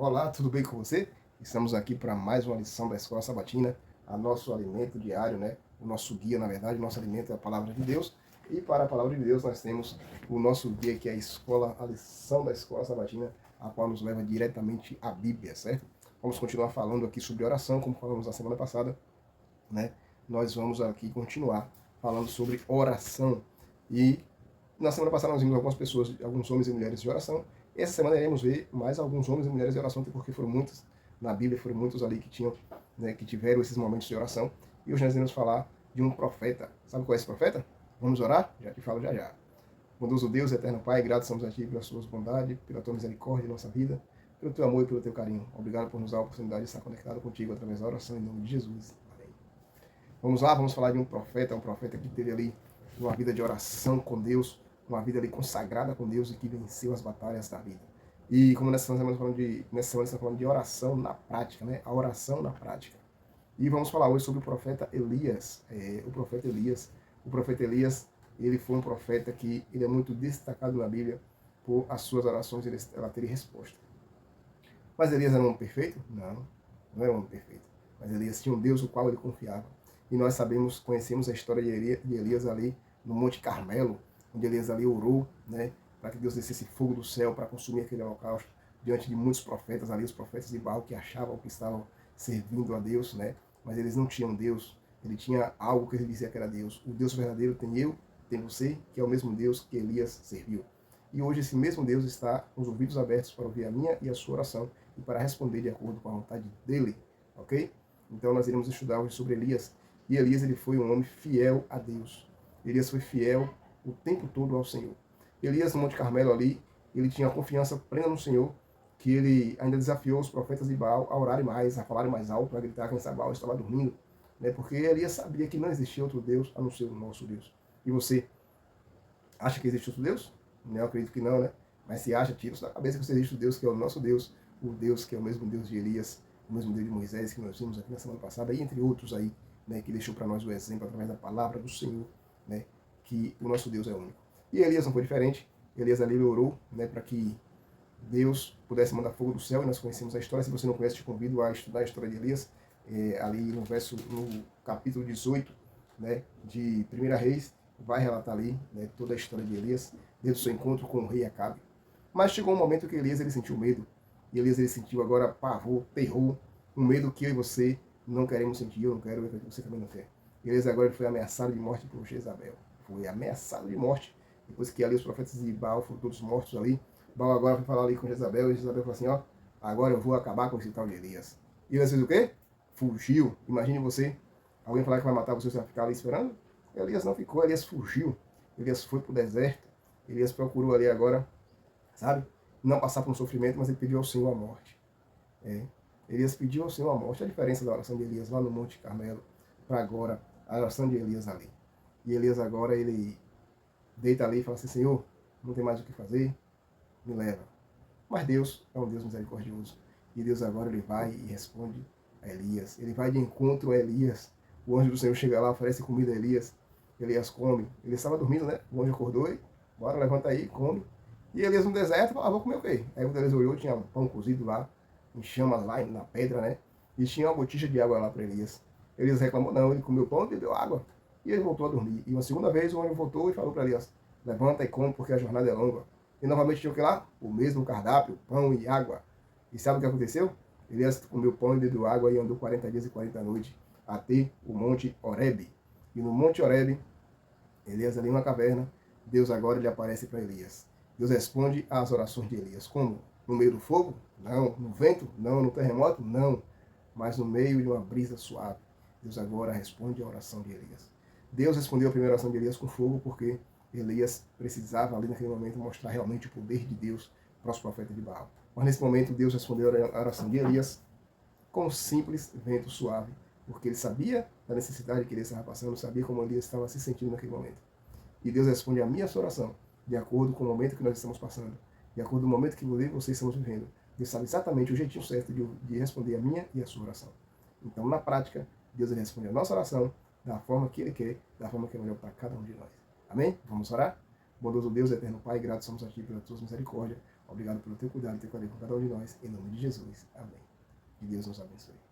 Olá, tudo bem com você? Estamos aqui para mais uma lição da Escola Sabatina, a nosso alimento diário, né? O nosso guia, na verdade, o nosso alimento é a Palavra de Deus. E para a Palavra de Deus nós temos o nosso guia, que é a lição da Escola Sabatina, a qual nos leva diretamente à Bíblia, certo? Vamos continuar falando aqui sobre oração, como falamos na semana passada, né? Nós vamos aqui continuar falando sobre oração. E na semana passada nós vimos algumas pessoas, alguns homens e mulheres de oração. Essa semana iremos ver mais alguns homens e mulheres de oração, porque foram muitos na Bíblia, foram muitos ali que tinham, né, que tiveram esses momentos de oração. E hoje nós iremos falar de um profeta. Sabe qual é esse profeta? Vamos orar? Já te falo já já. Bondoso Deus, eterno Pai, gratos somos a Ti pela Sua bondade, pela Tua misericórdia em nossa vida, pelo Teu amor e pelo Teu carinho. Obrigado por nos dar a oportunidade de estar conectado contigo através da oração em nome de Jesus. Amém. Vamos lá, vamos falar de um profeta que teve ali uma vida de oração com Deus, uma vida ali consagrada com Deus e que venceu as batalhas da vida. E como nessa semana estamos falando de oração na prática, né? A oração na prática. E vamos falar hoje sobre o profeta Elias. O profeta Elias, ele foi um profeta que ele é muito destacado na Bíblia por as suas orações ela ter resposta. Mas Elias era um homem perfeito? Não, não era um homem perfeito. Mas Elias tinha um Deus no qual ele confiava. E nós conhecemos a história de Elias ali no Monte Carmelo, onde Elias ali orou, né, para que Deus descesse fogo do céu para consumir aquele holocausto diante de muitos profetas ali, os profetas de Baal que achavam que estavam servindo a Deus, né, mas eles não tinham Deus, ele tinha algo que ele dizia que era Deus. O Deus verdadeiro tem eu, tem você, que é o mesmo Deus que Elias serviu. E hoje esse mesmo Deus está com os ouvidos abertos para ouvir a minha e a sua oração e para responder de acordo com a vontade dele, ok? Então nós iremos estudar hoje sobre Elias. E Elias, ele foi um homem fiel a Deus. Elias foi fiel o tempo todo ao Senhor. Elias, no Monte Carmelo ali, ele tinha confiança plena no Senhor, que ele ainda desafiou os profetas de Baal a orarem mais, a falarem mais alto, a gritar que Baal estava dormindo, né? Porque Elias sabia que não existia outro Deus a não ser o nosso Deus. E você acha que existe outro Deus? Eu acredito que não, né? Mas se acha, tira isso da cabeça que você existe o Deus que é o nosso Deus, o Deus que é o mesmo Deus de Elias, o mesmo Deus de Moisés, que nós vimos aqui na semana passada, e entre outros aí, né, que deixou para nós o exemplo através da palavra do Senhor, né, que o nosso Deus é único. E Elias não foi diferente. Elias ali orou, né, para que Deus pudesse mandar fogo do céu, e nós conhecemos a história. Se você não conhece, te convido a estudar a história de Elias, ali no capítulo 18, né, de 1 Reis, vai relatar ali, né, toda a história de Elias, desde o seu encontro com o rei Acabe. Mas chegou um momento que Elias ele sentiu medo, e Elias ele sentiu agora pavor, terror, um medo que eu e você não queremos sentir, eu não quero, você também não quer. Elias agora ele foi ameaçado de morte por Jezabel. Foi ameaçado de morte, depois que ali os profetas de Baal foram todos mortos ali. Baal agora foi falar ali com Jezabel, e Jezabel falou assim, ó, agora eu vou acabar com esse tal de Elias. E Elias fez o quê? Fugiu. Imagine você, alguém falar que vai matar você, você vai ficar ali esperando? Elias não ficou, Elias fugiu. Elias foi para o deserto. Elias procurou ali agora, sabe, não passar por um sofrimento, mas ele pediu ao Senhor a morte. Elias pediu ao Senhor a morte. A diferença da oração de Elias lá no Monte Carmelo para agora, a oração de Elias ali. E Elias agora, ele deita ali e fala assim, Senhor, não tem mais o que fazer, me leva. Mas Deus é um Deus misericordioso. E Deus agora ele vai e responde a Elias. Ele vai de encontro a Elias. O anjo do Senhor chega lá, oferece comida a Elias. Elias come. Ele estava dormindo, né? O anjo acordou e, bora, levanta aí, come. E Elias no deserto, falava, vou comer o quê? Aí quando Elias olhou, tinha um pão cozido lá, em chamas lá na pedra, né? E tinha uma botija de água lá para Elias. Elias reclamou, não, ele comeu pão e bebeu água. E ele voltou a dormir. E uma segunda vez o anjo voltou e falou para Elias, levanta e come porque a jornada é longa. E novamente tinha o que lá? O mesmo cardápio, pão e água. E sabe o que aconteceu? Elias comeu pão e bebeu água e andou 40 dias e 40 noites até o Monte Horebe. E no Monte Horebe, Elias ali numa caverna, Deus agora lhe aparece para Elias. Deus responde às orações de Elias. Como? No meio do fogo? Não. No vento? Não. No terremoto? Não. Mas no meio de uma brisa suave. Deus agora responde à oração de Elias. Deus respondeu a primeira oração de Elias com fogo porque Elias precisava ali naquele momento mostrar realmente o poder de Deus para os profetas de Baal. Mas nesse momento Deus respondeu a oração de Elias com um simples vento suave, porque ele sabia da necessidade que ele estava passando, sabia como Elias estava se sentindo naquele momento. E Deus responde a minha oração de acordo com o momento que nós estamos passando, de acordo com o momento que eu e você estamos vivendo. Deus sabe exatamente o jeitinho certo de responder a minha e a sua oração. Então, na prática, Deus responde a nossa oração da forma que Ele quer, da forma que é melhor para cada um de nós. Amém? Vamos orar? Bondoso Deus, eterno Pai, grato somos a Ti pela Tua misericórdia. Obrigado pelo teu cuidado e teu carinho com cada um de nós. Em nome de Jesus. Amém. Que Deus nos abençoe.